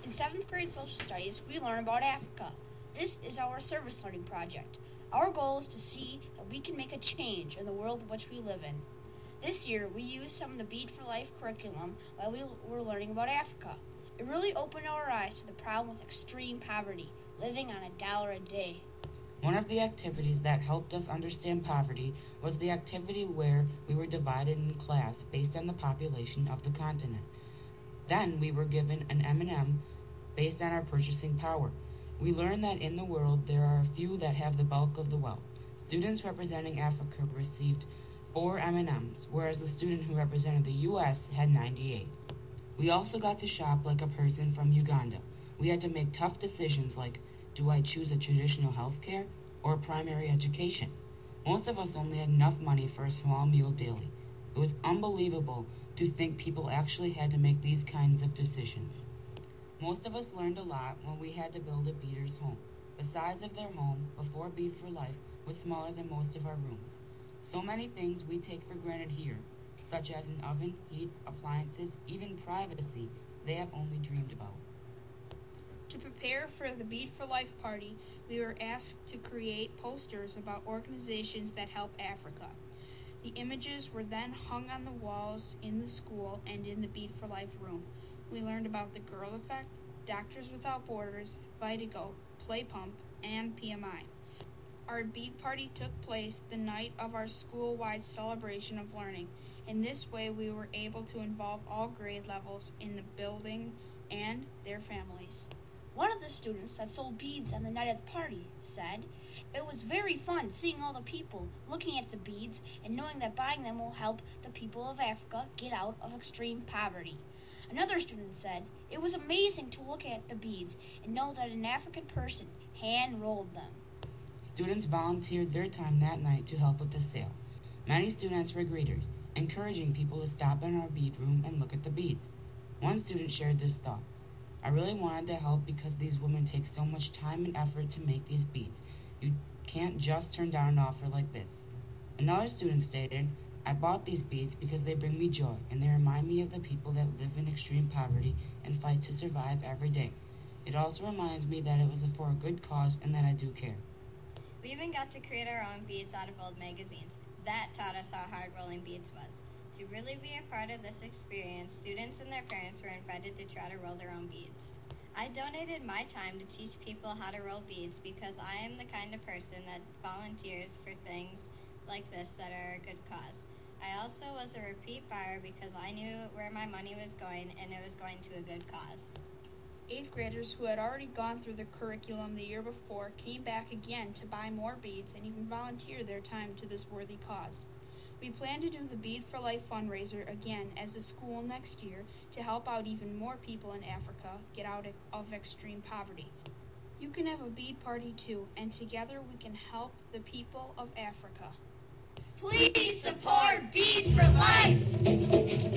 In 7th grade social studies, we learn about Africa. This is our service learning project. Our goal is to see that we can make a change in the world in which we live in. This year, we used some of the Bead for Life curriculum while we were learning about Africa. It really opened our eyes to the problem with extreme poverty, living on $1 a day. One of the activities that helped us understand poverty was the activity where we were divided in class based on the population of the continent. Then we were given an M&M based on our purchasing power. We learned that in the world there are a few that have the bulk of the wealth. Students representing Africa received 4 M&Ms, whereas the student who represented the U.S. had 98. We also got to shop like a person from Uganda. We had to make tough decisions like, do I choose a traditional health care or primary education? Most of us only had enough money for a small meal daily. It was unbelievable to think people actually had to make these kinds of decisions. Most of us learned a lot when we had to build a beater's home. The size of their home before Bead for Life was smaller than most of our rooms. So many things we take for granted here, such as an oven, heat, appliances, even privacy, they have only dreamed about. To prepare for the Bead for Life party, we were asked to create posters about organizations that help Africa. The images were then hung on the walls in the school and in the Bead for Life room. We learned about the Girl Effect, Doctors Without Borders, Vitago, Play Pump, and PMI. Our bead party took place the night of our school-wide celebration of learning. In this way, we were able to involve all grade levels in the building and their families. One of the students that sold beads on the night of the party said, "It was very fun seeing all the people, looking at the beads, and knowing that buying them will help the people of Africa get out of extreme poverty." Another student said, "It was amazing to look at the beads and know that an African person hand-rolled them." Students volunteered their time that night to help with the sale. Many students were greeters, encouraging people to stop in our bead room and look at the beads. One student shared this thought: "I really wanted to help because these women take so much time and effort to make these beads. You can't just turn down an offer like this." Another student stated, "I bought these beads because they bring me joy and they remind me of the people that live in extreme poverty and fight to survive every day. It also reminds me that it was for a good cause and that I do care." We even got to create our own beads out of old magazines. That taught us how hard rolling beads was. To really be a part of this experience, students and their parents were invited to try to roll their own beads. I donated my time to teach people how to roll beads because I am the kind of person that volunteers for things like this that are a good cause. I also was a repeat buyer because I knew where my money was going and it was going to a good cause. 8th graders who had already gone through the curriculum the year before came back again to buy more beads and even volunteer their time to this worthy cause. We plan to do the Bead for Life fundraiser again as a school next year to help out even more people in Africa get out of extreme poverty. You can have a bead party too, and together we can help the people of Africa. Please support Bead for Life!